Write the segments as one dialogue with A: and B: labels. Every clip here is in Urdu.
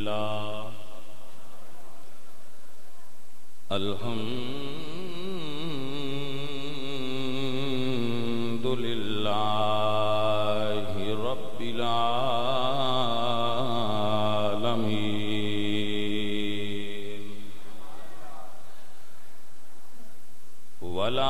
A: للہ الحمد للہ رب العالمین ولا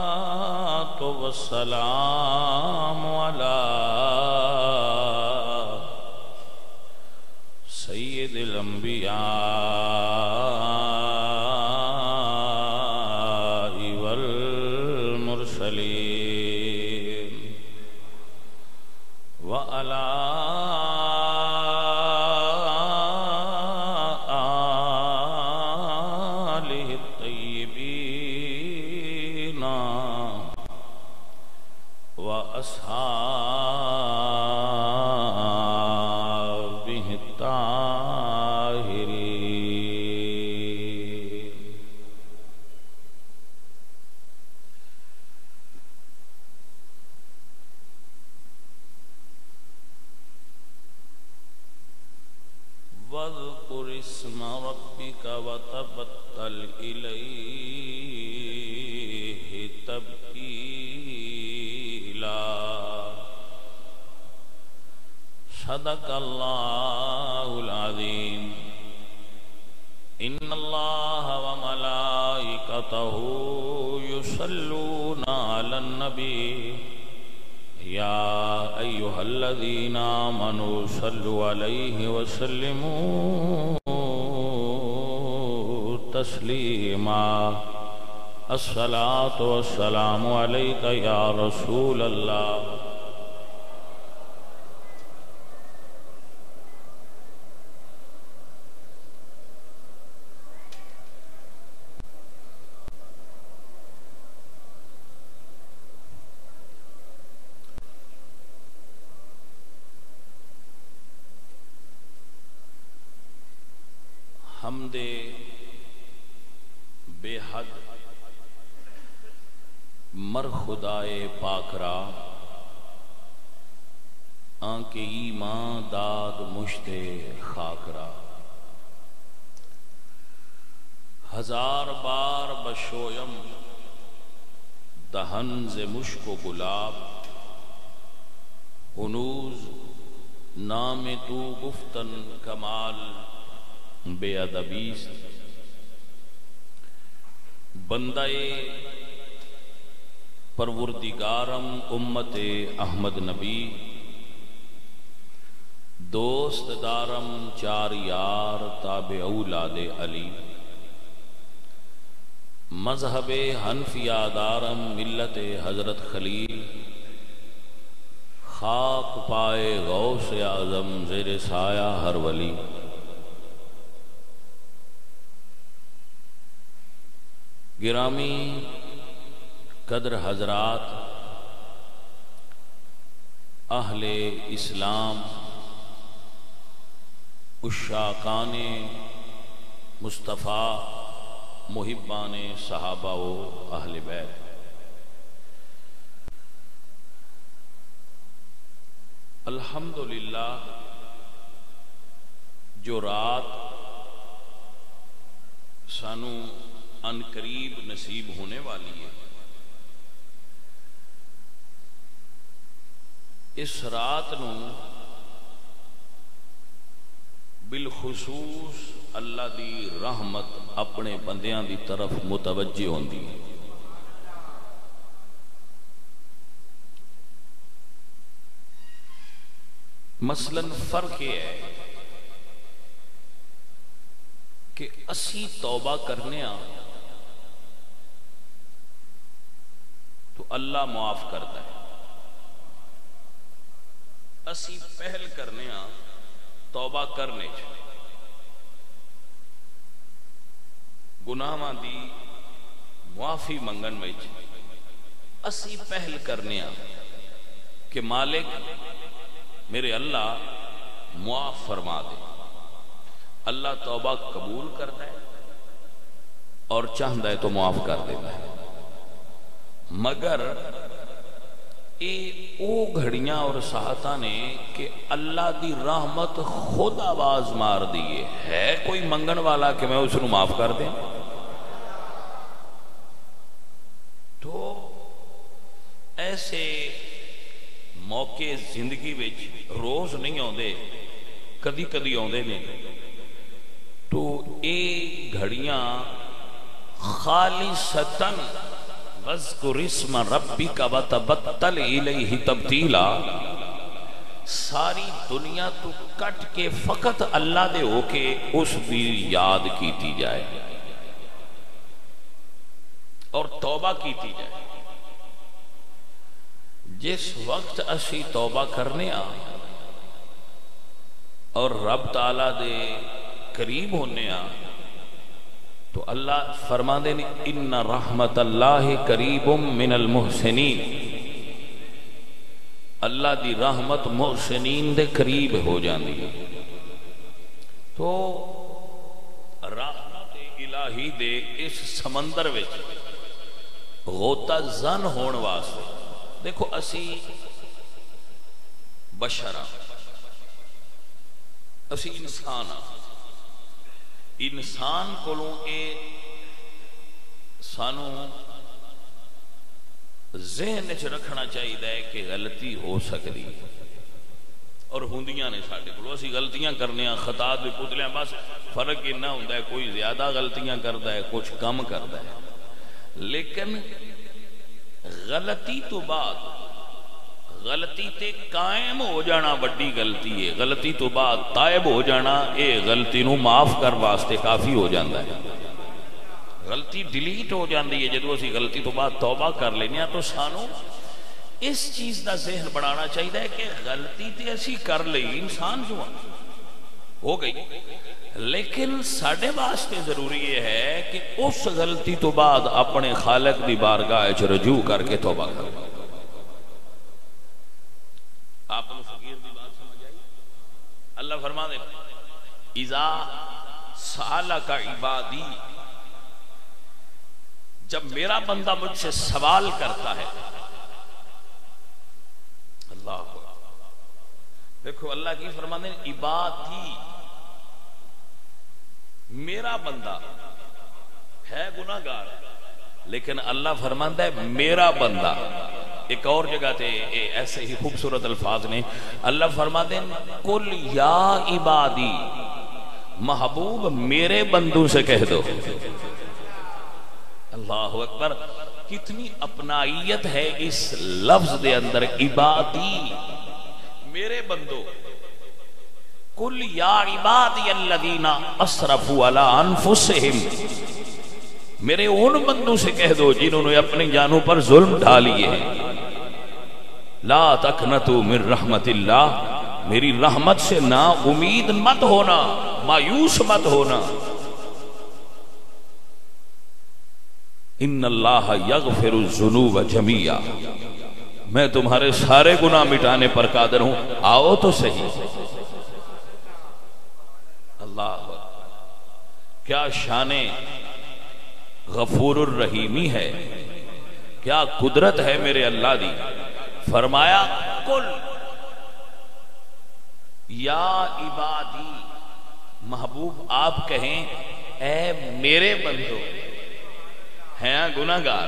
A: والصلاة والسلام على سيد الأنبياء والمرسلين وعلى وأصحابه الطاهرين. واذكر اسم ربك وتبتل إليه تبتيلا. صدق اللہ العظیم. ان اللہ وملائکتہ یصلون علی النبی یا ایہا الذین آمنوا صلوا علیہ وسلموا تسلیما. الصلاة والسلام علیک یا رسول اللہ. حمد بے حد مر خدائے پاک را آنکہ ایمان داد مشت خاک را. ہزار بار بشویم دہن ز مشک و گلاب. ہنوز نام تو گفتن کمال بے ادبیست. بندہ پروردگارم امت احمد نبی. دوست دارم چار یار تابع اولاد علی. مذہب حنفیہ دارم ملت حضرت خلیل. خاک پائے غوث اعظم زیر سایہ ہر ولی. گرامی قدر حضرات، اہل اسلام، عشاقان مصطفیٰ، محبان صحابہ و اہل بیت. الحمدللہ جو رات سانو ان قریب نصیب ہونے والی ہے، اس رات نو بالخصوص اللہ دی رحمت اپنے بندیاں دی طرف متوجہ ہوندی ہے. مثلاً فرق یہ ہے کہ اسی توبہ کرنے تو اللہ معاف کرتا ہے. اسی پہل کرنے توبہ کرنے گناہاں دی معافی منگن میں اسی پہل کرنے کہ مالک میرے اللہ معاف فرما دے. اللہ توبہ قبول کرتا ہے اور چاہتا ہے تو معاف کر دیتا ہے. مگر او گھڑیاں اور ساعتاں نے کہ اللہ دی رحمت خود آواز مار دیئے ہے کوئی منگن والا کہ میں اس کو معاف کر دیں. تو ایسے موقع زندگی وچ روز نہیں آندے, کدی کدی آندے نے. تو اے گھڑیاں خالصتاً وَاذْكُرِ اسْمَ رَبِّكَ وَتَبَتَّلْ إِلَيْهِ تَبْتِيلًا ساری دنیا تو کٹ کے فقط اللہ دے ہو کے اس دی یاد کیتی جائے اور توبہ کیتی جائے. جس وقت اسی توبہ کرنے اور رب تعالیٰ دے قریب ہونے تو اللہ فرما دے ان رحمت اللہ قریب من المحسنین, اللہ دی رحمت محسنین دے قریب ہو جاندی ہے. تو رحمت الہی دے اس سمندر وچ غوطہ زن ہون واسطے دیکھو اسی بشرا, اسی انسان انسان کولوں اے سانو ذہن وچ رکھنا چاہیے کہ غلطی ہو سکتی اور ہوندیاں نے ساڈے کولوں. اسی غلطیاں کرنے خطا دے پتلیاں, بس فرق اتنا ہوندا ہے کوئی زیادہ غلطیاں کردا ہے کچھ کم کردا ہے. لیکن غلطی تو بعد غلطی تے قائم ہو جانا بڑی غلطی ہے. غلطی تو بعد تائب ہو جانا اے غلطی نو معاف کر واسطے کافی ہو جاندہ ہے. غلطی ڈیلیٹ ہو جاندی ہے جدو اسی غلطی تو بعد توبہ کر لینے تو سانو اس چیز دا ذہن بڑھانا چاہیے کہ غلطی تے اسی کر لئی انسان جو ہو گئی, لیکن ساڑھے واسطے ضروری یہ ہے کہ اس غلطی تو بعد اپنے خالق دی بارگاہ وچ رجوع کر کے توبہ کرو. آپ نے فقیر دی بات سمجھ آئی؟ اللہ فرما دے اذا سالک عبادی, جب میرا بندہ مجھ سے سوال کرتا ہے. اللہ دیکھو اللہ کی فرما دے عبادی, میرا بندہ ہے گناہگار لیکن اللہ فرماتا ہے میرا بندہ. ایک اور جگہ تے ایسے ہی خوبصورت الفاظ نے اللہ فرماتے ہیں قل یا عبادی, محبوب میرے بندوں سے کہہ دو. اللہ اکبر, کتنی اپنائیت ہے اس لفظ دے اندر عبادی, میرے بندوں. قل یا عبادی الذین اسرفوا علی انفسہم, میرے ان بندوں سے کہہ دو جنہوں نے اپنی جانوں پر ظلم ڈالیے ہیں. لا تقنطوا من رحمت اللہ, میری رحمت سے نا امید مت ہونا, مایوس مت ہونا. ان اللہ یغفر الذنوب جميعا, میں تمہارے سارے گناہ مٹانے پر قادر ہوں, آؤ تو صحیح. اللہ کیا شان غفور الرحیمی ہے, کیا قدرت ہے میرے اللہ دی. فرمایا قل یا عبادی, محبوب آپ کہیں اے میرے بندو. ہیں گناہگار,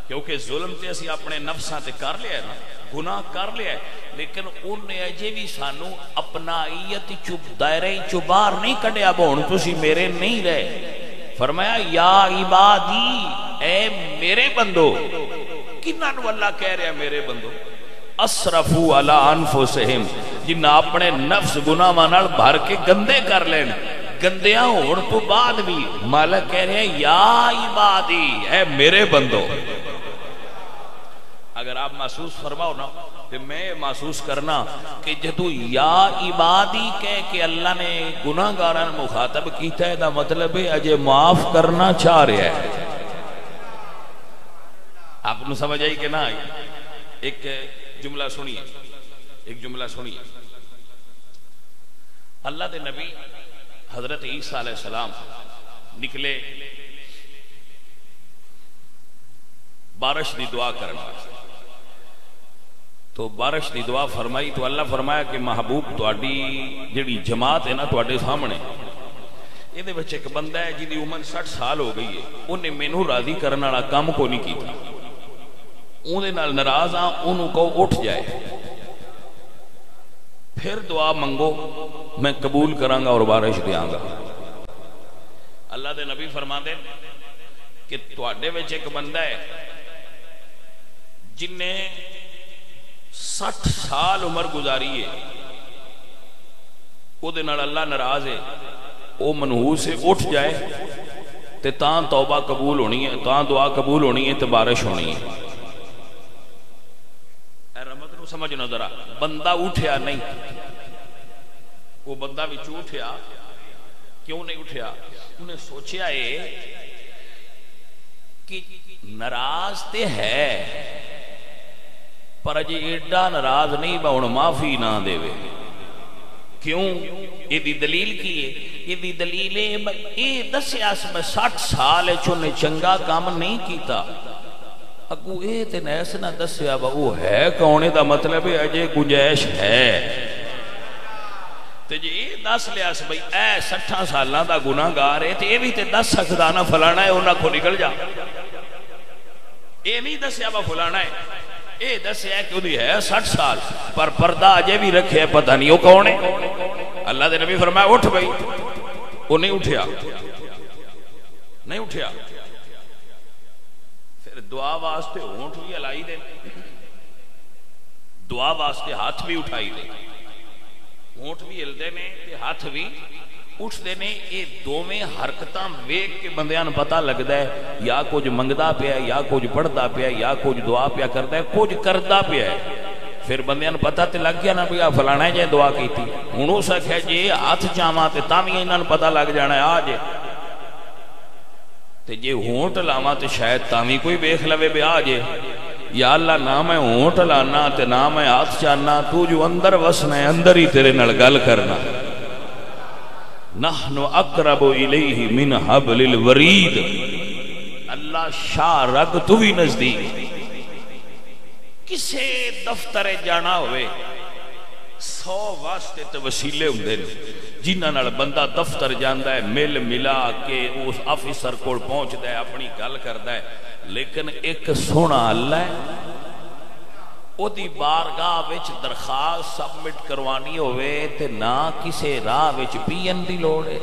A: کیونکہ ظلم تے اسی اپنے نفساں تے کر لیا ہے نا, گناہ کر لیا ہے, لیکن انہیں اجے بھی سانو اپنائیت دائرہ چبار نہیں کڑیا بون تسی میرے نہیں رہے. فرمایا یا عبادی, اے میرے بندو. کنہاں اللہ کہہ رہا میرے بندو؟ اسرفوا علی انفسہم, جنہ اپنے نفس گناہاں نال بھر کے گندے کر لین. گندیاں ہون تو بعد بھی مالک کہہ رہے ہیں یا عبادی, اے میرے بندو. اگر آپ محسوس فرماؤ نا کہ میں محسوس کرنا کہ جدو یا عبادی کہہ کہ اللہ نے گناہگاران مخاطب کیتا ہے دا مطلب ہے اجے معاف کرنا چاہ رہا ہے. آپ نے سمجھ آئی کہ نہ آئی؟ ایک جملہ سنیے، ایک جملہ سنیے. اللہ دے نبی حضرت عیسیٰ علیہ السلام نکلے بارش دی دعا کرنا، تو بارش دی دعا فرمائی تو اللہ فرمایا کہ محبوب تواڈی جڑی جماعت ہے نا تواڈے سامنے، یہ دے بچے ایک بندہ ہے جی عمر 60 سال ہو گئی ہے، انہیں مینوں راضی کرنے والا کام کو نہیں کیتا، انہیں نال ناراض ہاں، انہوں کو اٹھ جائے، پھر دعا منگو میں قبول کراں گا اور بارش دیاں گا. اللہ دے نبی فرما دے کہ تواڈے وچ ایک بندہ ہے جن نے 60 سال عمر گزاری ہے، او دے نال اللہ ناراض ہے، او منحوس سے اٹھ جائے تے تاں توبہ قبول ہونی ہے، تاں دعا قبول ہونی ہے تے بارش ہونی ہے. اے رحمت نو سمجھنا ذرا، بندہ اٹھیا نہیں، وہ بندہ وچ اٹھیا کیوں نہیں اٹھیا؟ انہیں سوچیا ہے کہ ناراض تے ہے پر اجے ایڈا ناراض نہیں با ہن معافی نہ دے وے. کیوں؟ یہ دی دلیل کی ہے؟ یہ دی دلیل ہے یہ دسیا میں 60 سال چنے چنگا کام نہیں کیتا، اگو اے تے نیس نہ دسیا با وہ ہے کونے دا مطلب ہے اجے گنجائش ہے. تے جی یہ دس لیا سی بھئی اے 60 سالاں دا گناہگار ہے تے یہ بھی تے دس سکدا نہ فلانا ہے انہاں کو نکل جا. یہ نہیں دسیا با فلانا ہے، یہ دسیا کہ وہ ہے 60 سال پر پردہ اجے بھی رکھے پتہ نہیں وہ کون ہے. اللہ دے نبی فرمایا اٹھ بھئی، وہ نہیں اٹھیا، نہیں اٹھیا. پھر دعا واسطے ہونٹ بھی ہلائی دے، دعا واسطے ہاتھ بھی اٹھائی دے، ہونٹ بھی ہلدے نے تے ہاتھ بھی اٹھ دے نے. یہ دوویں حرکتاں ویکھ کے بندیاں نوں پتہ لگدا ہے یا کچھ منگدا پیا ہے، یا کچھ پڑھدا پیا ہے، یا کچھ دعا پیا کردا ہے، کچھ کردا پیا ہے. پھر بندیاں نوں پتہ تے لگ گیا نا بھی فلانا ہے جے دعا کیتی. ہن ہو سکے جے ہاتھ چاواں تے تاں وی انہاں نوں پتہ لگ جانا ہے آ جے، تے جے ہونٹ لاواں تے شاید تاں وی کوئی ویکھ لوے بھی آ جے. یا اللہ نہ میں ہونٹ لانا تے نہ میں ہاتھ چاہنا، تو جو اندر وسنا ہے اندر ہی تیرے نال گل کرنا. نحن اقرب الیہ من حبل الورید، اللہ شاہ رگ تو بھی نزدیک. کسے دفتر جانا ہوئے 100 واسطے تے وسیلے ہوندے نے جنہاں نال بندہ دفتر جاندا ہے، مل ملا کے اس آفیسر کول پہنچدا ہے، اپنی گل کردا ہے. لیکن ایک سونا اللہ ہے، او دی بارگاہ وچ درخواست سبمٹ کروانی ہوئے تے نہ کسے راہ وچ پین دی لوڑ ہے،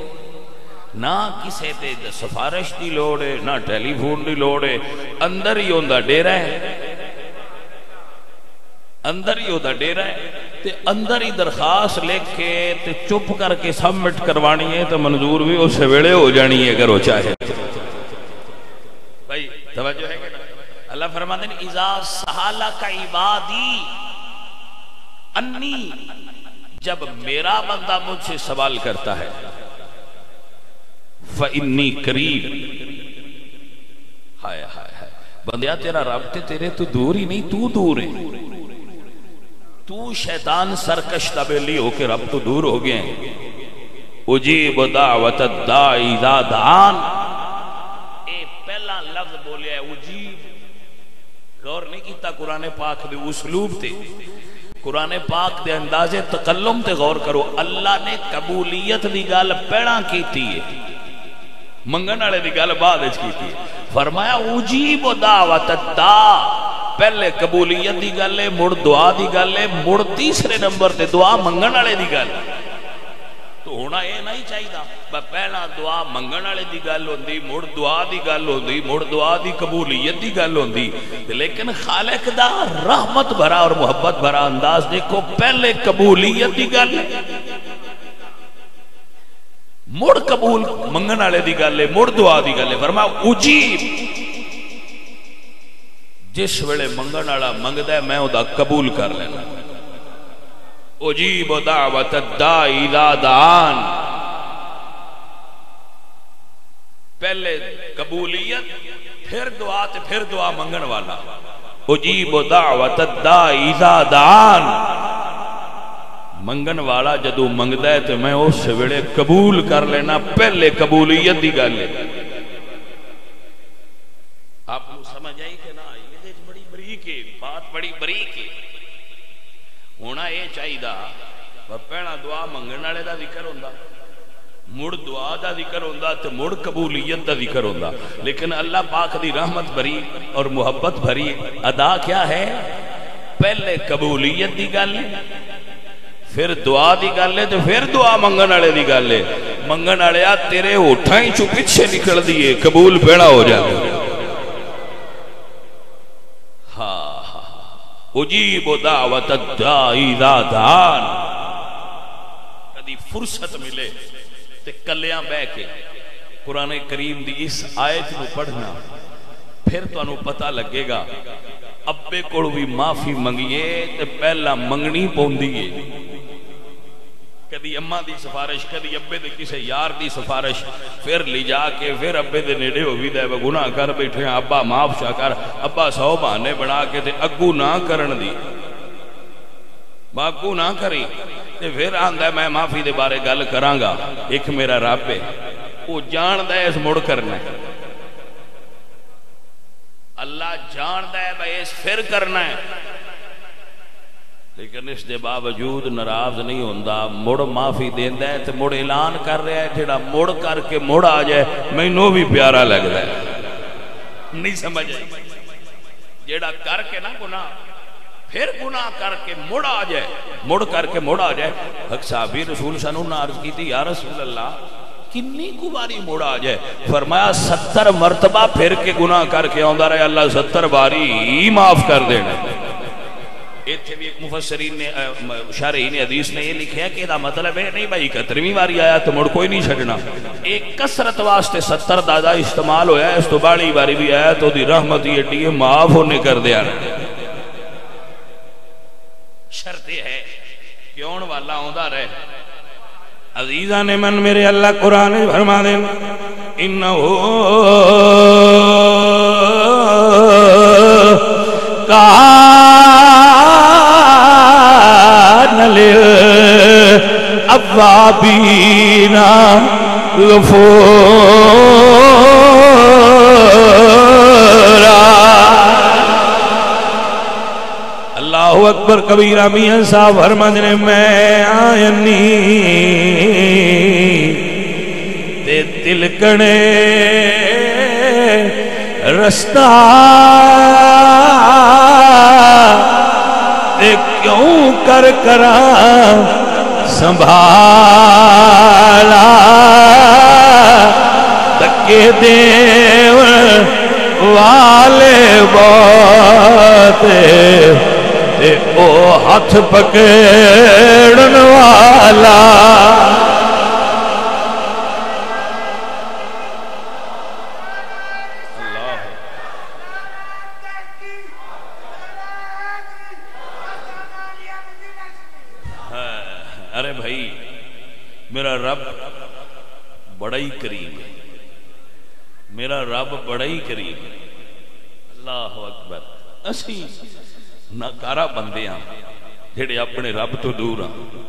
A: نہ کسے تے سفارش دی لوڑ ہے، نہ ٹیلی فون دی لوڑ ہے. اندر ہی ہوندا ڈیرا ہے، اندر ہی ہوندا ڈیرا ہے تے اندر ہی درخواست لکھ کے تے چپ کر کے سبمٹ کروانی ہے تے منظور بھی اس ویلے ہو جانی ہے اگر وہ چاہے. بھائی توجہ ہے کہ اللہ فرماتے ہیں اذا سہالک عبادی انی، جب میرا بندہ مجھ سے سوال کرتا ہے فانی قریب. ہائے ہائے ہائے بندیا تیرا رب تے تیرے تو دور ہی نہیں، تو دور ہے. تو شیطان سرکش تبیلی ہو کے رب تو دور ہو گئے ہیں. اجیب دعوت الداعی اذا دعان، اے پہلا لفظ بولیا ہے اجیب. غور نہیں کیتا قرآن پاک دے اسلوب تے، قرآن پاک دے انداز تکلم تے غور کرو. اللہ نے قبولیت دی گل پہلا کیتی ہے، منگن والے دی گل بعد وچ کیتی ہے. فرمایا اجیب دعوت الداع، پہلے قبولیت دی گل ہے، مڑ دعا دی گل ہے، مڑ تیسرے نمبر تے دعا منگن والے دی گل. تو ہونا یہ نہیں چاہیے پہلا دعا منگن والے دی گل ہوندی، مڑ دعا دی گل ہوندی، مڑ دعا دی قبولیت دی گل ہوندی. لیکن خالق دا رحمت بھرا اور محبت بھرا انداز دیکھو، پہلے قبولیت دی گل مڑ قبول منگن والے دی گل ہے، مڑ دعا دی گل ہے. فرمایا اجیب، جس ویلے منگن والا منگدا ہے میں ادا قبول کر لینا. اجیب دعوت الداعی اذا دعان، پہلے قبولیت پھر دعا تے پھر دعا منگن والا اجیب دعوت الداعی اذا دعان منگن والا جدو منگدا ہے تے میں اس ویلے قبول کر لینا پہلے قبولیت دی گل ہے آپ کو سمجھ آئی کہ نہ آئی یہ بڑی بریک ہے بات بڑی بریک ہے ہونا یہ چاہیے پہلا دعا منگن والے دا ذکر ہوندا مڑ دعا دا ذکر ہوندا تے مڑ قبولیت دا ذکر ہوندا لیکن اللہ پاک دی رحمت بھری اور محبت بھری ادا کیا ہے پہلے قبولیت دی گل ہے پھر دعا دی گل ہے تے پھر دعا منگن والے دی گل ہے منگن والے تیرے ہوٹھاں ہی چوں پیچھے نکل دیے قبول پہلا ہو جائے اجیب دعوت الداعی اذا دعان کدی فرصت ملے تے کلیاں بہ کے قرآن کریم دی اس آیت نو پڑھنا پھر تو انہوں پتہ لگے گا ابے کوڑ بھی معافی منگیے تے پہلا منگنی پوندیے کدی اماں دی سفارش کدی ابے دے کسے یار دی سفارش پھر لی جا کے پھر ابے دے نیڑے ہو بھی دے گناہ کر بیٹھے ہیں ابا معاف شاہ کر ابا 100 بہانے بنا کے تے اگو نہ کرن دی باقو نہ کری تے پھر آندا ہے میں معافی دے بارے گل کراں گا ایک میرا رب ہے وہ جاندا ہے اس مڑ کرنا ہے اللہ جاندا ہے بھائی اس پھر کرنا ہے لیکن اس دے باوجود ناراض نہیں ہوندا مڑ معافی دیندا ہے تے مڑ اعلان کر رہا ہے جڑا مڑ کر کے مڑ آ جائے مینوں بھی پیارا لگدا ہے نہیں سمجھ آئی جڑا کر کے نہ گناہ پھر گناہ کر کے مڑ آ جائے مڑ کر کے مڑ آ جائے حق صحابی رسول صلی اللہ علیہ وسلم نے عرض کی تھی یا رسول اللہ کنی کو باری مڑ آ جائے فرمایا 70 مرتبہ پھر کے گناہ کر کے آندا رہے اللہ 70 باری ہی معاف کر دینا ایتھے بھی ایک مفسرین نے شارحین حدیث نے یہ لکھیا کہ دا مطلب ہے نہیں بھائی 71ویں باری آیا تو مڑ کوئی نہیں چھڑنا ایک کثرت واسطے 70 دادا استعمال ہویا ہے اس تو باڑی باری بھی آیا تو دی رحمت یہ ڈیے معاف ہونے کر دیا شرط ہے کہ اون والا ہوندا رہے عزیزان من میرے اللہ قرآن فرما دیں انہو کان للأوابین غفورا اللہ اکبر کبیرہ میاں صاحب فرماتے ہیں میں آئینی تے تلکنے رستہ تے کیوں کر کرا سنبھالا تکے دیو والے باتے تے او ہاتھ پکڑن والا ارے بھائی میرا رب بڑا ہی کریم ہے میرا رب بڑا ہی کریم ہے اللہ اکبر اسی ناکارا بندے ہیں جڑے اپنے رب تو دور ہیں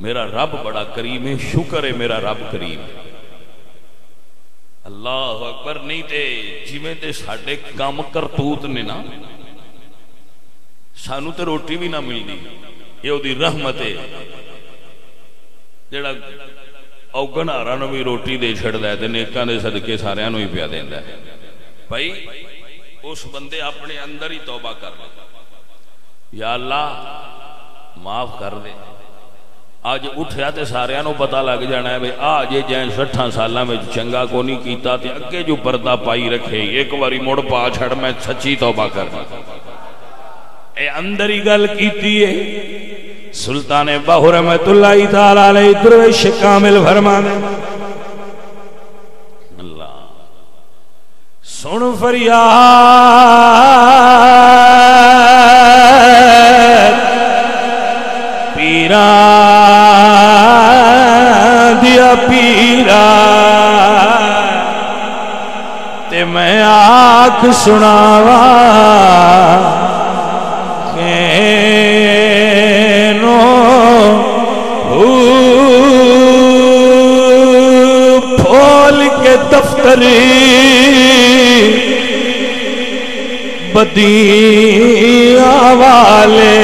A: میرا رب بڑا کریم ہے شکر ہے میرا رب کریم ہے اللہ اکبر نہیں تے جویں تے ساڈے کام کرتوت نے نا سانو تے روٹی بھی نہ ملدی یہ دی رحمت ہے جڑا اوگن آرانو بھی روٹی دے چھڑدا ہے تے نیکاں دے صدقے ساریاں نو ہی پیا دیندا ہے بھائی اس بندے اپنے اندر ہی توبہ کر لے یا اللہ معاف کر دے آج اٹھیا تے ساریاں نو پتہ لگ جانا ہے بھئی آج یہ جائیں 60 سالاں میں چنگا کو نہیں کیتا تے اگے جو پردہ پائی رکھے ایک واری مڑ پا چھڑ میں سچی توبہ کرنا اے اندر ہی گل کیتی ہے سلطان باہو رحمت اللہ تعالی علیہ درویش کامل فرمانے اللہ سن فریاد پیرا دیا پیرا تے میں آ
B: آنکھ سناوا کینو پھول کے دفتری بدیاں والے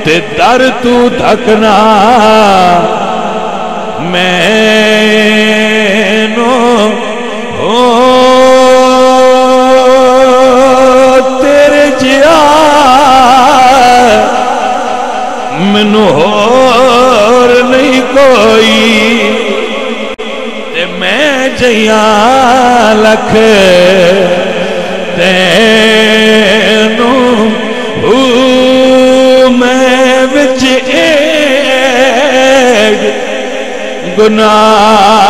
B: تے در تو دھکنا مینو تیرے جیا منو اور نہیں کوئی تے میں جیاں لکھ تینو میں وچ ایک گناہ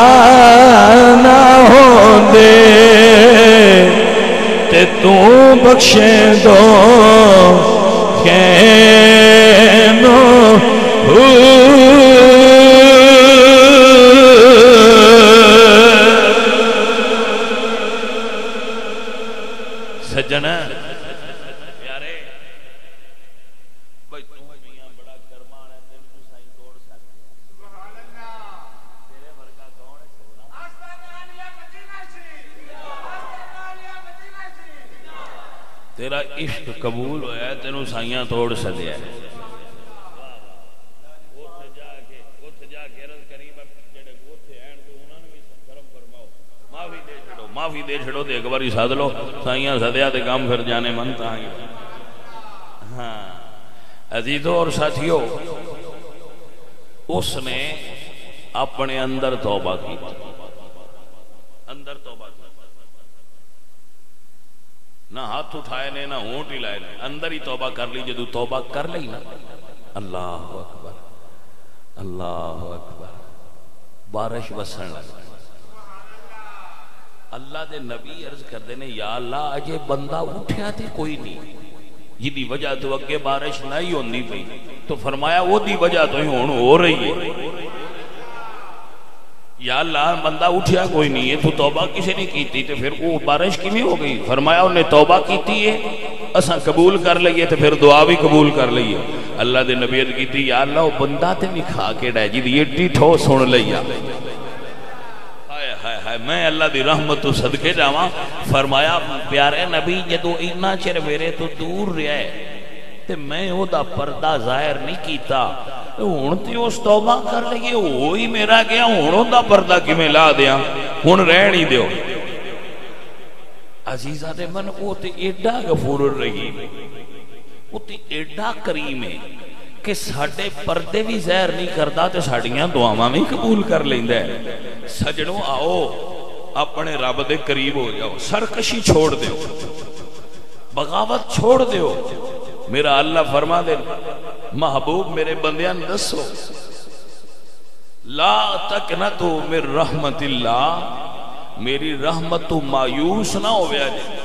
B: نہ ہوندے تے تو بخشے دو کینو سجن پیارے بھائی تو میاں بڑا کرمان ہے تین کو سائیں توڑ سکتے سبحان اللہ تیرے ورگا کون ہے سونا استغفراللہ مدینہ شریف استغفراللہ مدینہ شریف تیرا عشق قبول ہویا ہے تینوں سائیاں توڑ سدیا ہے معافی دے چھڑو دے ایک باری ساتھ لو سائیاں سدیا دے کام پھر جانے منتا آئیں ہاں عزیزوں اور ساتھیوں اس نے اپنے اندر توبہ کی اندر توبہ کی نہ ہاتھ اٹھائے نے نہ ہونٹ ہی لائے نے اندر ہی توبہ کر لی جدو توبہ کر لی نا اللہ اکبر اللہ اکبر بارش وسن لگا اللہ دے نبی عرض کر دینے یا اللہ اجے بندہ اٹھیا تھے کوئی نہیں جدی وجہ تو اگے بارش نہیں ہوندی پئی تو فرمایا وہ دی وجہ تو ہی ہو رہی ہے یا اللہ بندہ اٹھیا کوئی نہیں ہے تو توبہ کسی نے کی تھی تو پھر وہ بارش کی نہیں ہو گئی فرمایا انہیں توبہ کی تھی ہے اساں قبول کر لئیے تو پھر دعا بھی قبول کر لئیے اللہ دے نبی عرض کی تھی یا اللہ وہ بندہ تے بھی کھا کے ڈائے جی یہ ٹی ٹھو سن لیا میں اللہ دی رحمت تو صدقے جاواں فرمایا پیارے نبی جدو اینا چر میرے تو دور رہا ہے تے میں او دا پردہ ظاہر نہیں کیتا ہون تے اس توبہ کر لئے وہی میرا گیا ہونوں دا پردہ کی میں لا دیا ہون رہ نہیں دیو عزیزہ دے من او تے ایڈا غفور الرحیم او تے ایڈا کریم ہے کہ ساڑھے پردے بھی ظاہر نہیں کرتا تے ساڑھیاں دعاواں میں قبول کر لیندہ ہے سجنوں آؤ اپنے رب دے قریب ہو جاؤ سرکشی چھوڑ دیو بغاوت چھوڑ دیو میرا اللہ فرما دے محبوب میرے بندیاں دسو لا تقنطو من رحمت اللہ میری رحمت تو مایوس نہ ہو گیا جے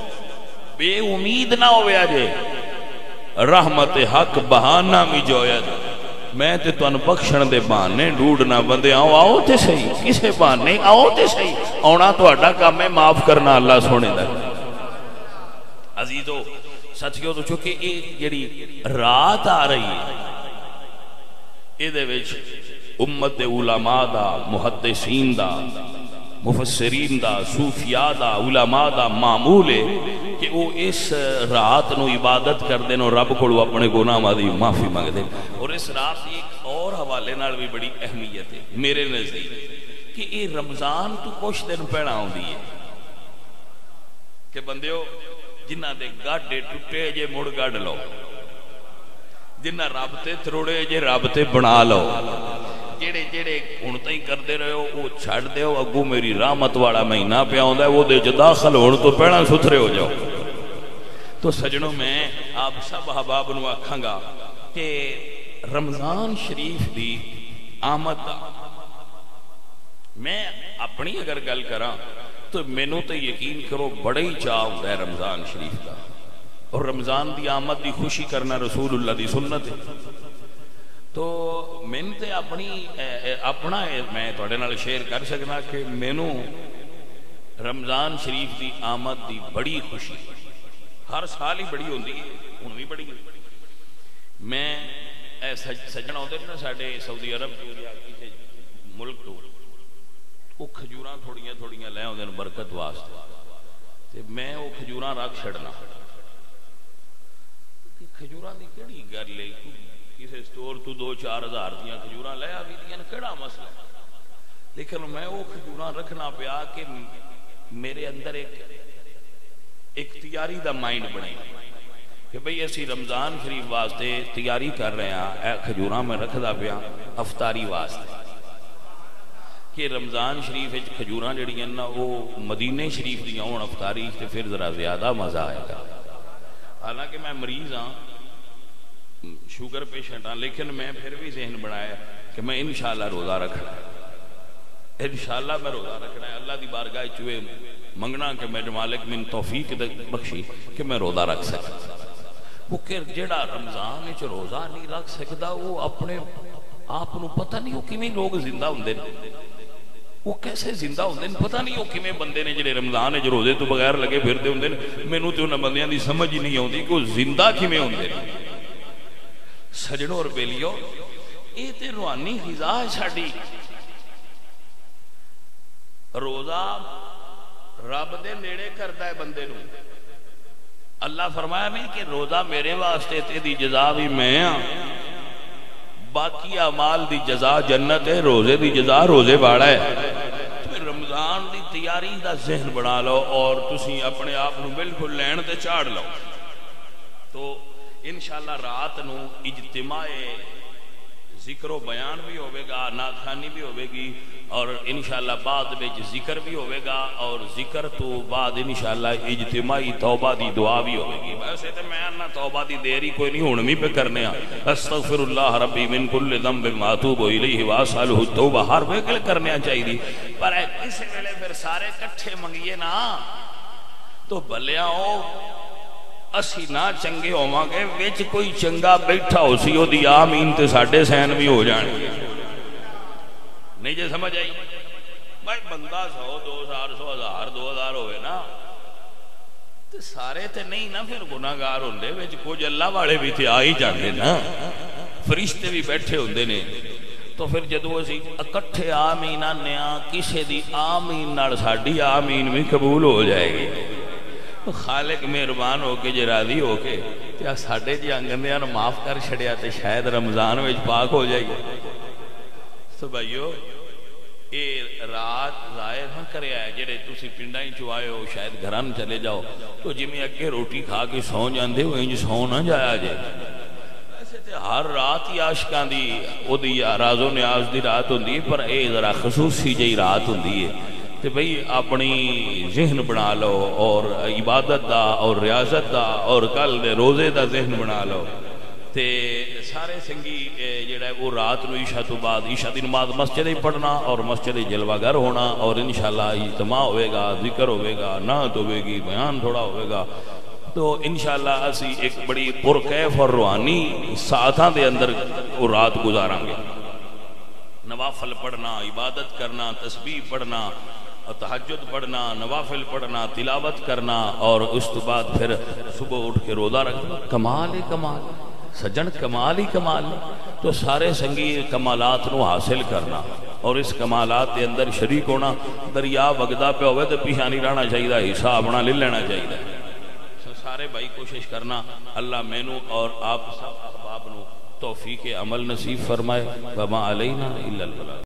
B: بے امید نہ ہو گیا جے رحمت حق بہانہ می جویا جے میں تے تو ان بخشن دے بہانے ڈھونڈنا بندے آؤ تے صحیح کسے بہانے آؤ تے صحیح آنا تو اڈا کام میں معاف کرنا اللہ سونے دا عزیزو ساتھیوں تو چونکہ ایک جڑی رات آ رہی ہے اے دے وچ امت علماء دا محدثین دا مفسرین دا صوفیاء دا علماء دا معمول ہے کہ وہ اس رات نو عبادت کر دیں اور رب کو اپنے گناہ دی معافی مانگ دیں اور اس رات ایک اور حوالے نال بھی بڑی اہمیت ہے میرے نزدیک کہ یہ رمضان تو کچھ دن پہنا ہوندی ہے کہ بندیو جنہ دے گاڑے ٹوٹے جے مڑ گاڑ لو جنہ رابطے تروڑے جے رابطے بنا لو جیڑے جیڑے انتا ہی کر دے رہے ہو وہ چھڑ دے ہو اگو میری رحمت والا مہینہ پہ آؤں دے وہ دے جو داخل ہو تو پہنا ستھرے ہو جاؤ تو سجنوں میں آپ سب حباب نو آکھاں گا کہ رمضان شریف دی آمد دا میں اپنی اگر گل کراں تو میں نو تے یقین کرو بڑے ہی چاہ ہوں دے رمضان شریف دا اور رمضان دی آمد دی خوشی کرنا رسول اللہ دی سنت ہے تو میں تے اپنا میں توڑے نال شیئر کر سکنا کہ میں نو
A: رمضان شریف دی آمد دی بڑی خوشی، ہر سال ہی بڑی ہوندی ہے، ہن بھی بڑی ہے۔ میں سجن آتے نا ساڈے سعودی عرب یا کسی ملک تو، وہ کھجوراں تھوڑیاں تھوڑیاں لے آتے ہیں برکت واسطے، تے میں وہ کھجوراں رکھ چھڑنا۔ کھجوراں دی کیڑی گل ہے، کسی سٹور تو 2-4 ہزار دیاں کھجوراں لے آوی دیاں، کیڑا مسئلہ؟ لیکن میں وہ کھجوراں رکھنا پیا کہ میرے اندر ایک اختیاری دا مائنڈ بنے کہ بھئی اسی رمضان شریف واسطے تیاری کر رہے ہیں، اے کھجوراں میں رکھدا پیا افطاری واسطے، کہ رمضان شریف وچ کھجوراں جڑیاں نا وہ مدینے شریف دیاں ہون افطاری تے پھر ذرا زیادہ مزہ آئے گا۔ حالانکہ میں مریض ہاں، شوگر پیشنٹ ہاں، لیکن میں پھر بھی ذہن بنایا کہ میں انشاءاللہ روزہ رکھنا ہے، انشاءاللہ میں روزہ رکھنا ہے۔ اللہ دی بارگاہ چوئے منگنا کہ میرے مالک من توفیق بخشی کہ میں روزہ رکھ سکتا۔ وہ کہ جڑا رمضان وچ روزہ نہیں رکھ سکتا، وہ اپنے آپ نو پتہ نہیں وہ کیویں لوگ زندہ ہوندے نے، وہ کیسے زندہ ہوندے نے، پتہ نہیں وہ کیویں بندے نے جڑے رمضان وچ روزے تو بغیر لگے پھردے ہوندے نے۔ مینوں تے انہاں بندیاں دی سمجھ ہی نہیں آوندی کہ وہ زندہ کیویں ہوندے نے۔ سجنوں اور بیلیو، یہ تے روحانی غذا ہے ساڈی۔ روزہ رب دے نیڑے کردا ہے بندے نو۔ اللہ فرمایا نہیں کہ روزہ میرے واسطے تے دی جزا بھی میں ہاں، باقی اعمال دی جزا جنت ہے، روزے دی جزا روزے والا ہے۔ تو رمضان دی تیاری دا ذہن بنا لو اور تسی اپنے آپ نو بالکل لین تے چاڑ لو، تو انشاءاللہ رات نو اجتماع ذکر و بیان بھی ہوئے گا، نعت خوانی بھی ہوئے گی، اور انشاءاللہ بعد میں ذکر بھی ہوئے گا، اور ذکر تو بعد انشاءاللہ اجتماعی توبہ دی دعا بھی ہوئے گی۔ ویسے تو میں نہ توبہ دی دیری کوئی نہیں ہونمی پہ کرنے ہاں، استغفر اللہ ربی من کل ذنب واتوب الیہ واسالہ التوبہ ہر ویکل کرنے چاہیے، پر کسی ویلے پھر سارے کٹھے منگیے نا تو بھلیاں ہو اسی نہ چنگے ہوواں گے، وچ کوئی چنگا بیٹھا ہو سی او دی آمین تے ساڈے سین بھی ہو جان گے۔ نہیں جے سمجھ آئی؟ بھائی بندہ 100 200 1000 2000 ہوئے نا تے سارے تے نہیں نا پھر گناہگار ہوندے، وچ کچھ اللہ والے بھی تے آ ہی جاندے نا، فرشتے بھی بیٹھے ہوندے نے۔ تو پھر جدوں اسی اکٹھے آمین آنے ہاں، کسے دی آمین نال ساڈی آمین بھی قبول ہو جائے گی۔ خالق مہربان ہو کے جے راضی ہو کے تے ساڈے جی گندیاں نوں معاف کر چھڑیا تے شاید رمضان وچ پاک ہو جائے گی۔ تو بھائیو اے رات ظاہر نہ کریا ہے، جڑے تسی پنڈاں وچ آئے ہو شاید گھراں چلے جاؤ تو جویں اگے روٹی کھا کے سو جاندے ہو انج سو نہ جایا جے۔ ویسے تے ہر رات ہی عاشقاں دی او دی راز و نیاز دی رات ہوندی ہے، پر اے ذرا خصوصی جہی رات ہوندی ہے تے بھئی اپنی ذہن بنا لو اور عبادت دا اور ریاضت دا اور کل دے روزے دا ذہن بنا لو، تے سارے سنگی جڑا ہے وہ رات نو عشاء تو بعد عشاء دی نماز مسجد ہی پڑھنا اور مسجد جلوہ گر ہونا، اور انشاءاللہ اجتماع ہوئے گا، ذکر ہوئے گا، نعت ہوئے گی، بیان تھوڑا ہوئے گا، تو انشاءاللہ اسی ایک بڑی پرکیف اور روحانی ساعتاں دے اندر وہ رات گزاراں گے۔ نوافل پڑھنا، عبادت کرنا، تسبیح پڑھنا، تہجد پڑھنا، نوافل پڑھنا، تلاوت کرنا، اور اس تو بعد پھر صبح اٹھ کے روزہ رکھنا، کمال ہی کمال سجن، کمال ہی کمال۔ تو سارے سنگی کمالات نو حاصل کرنا اور اس کمالات کے اندر شریک ہونا۔ دریا وگدا پہ ہوئے تو پیچھے نہیں رہنا چاہیے، حصہ اپنا لے لینا چاہیے۔ سارے بھائی کوشش کرنا، اللہ مینو اور آپ سب احباب نو توفیق عمل نصیب فرمائے۔ وما علینا الا البلاغ۔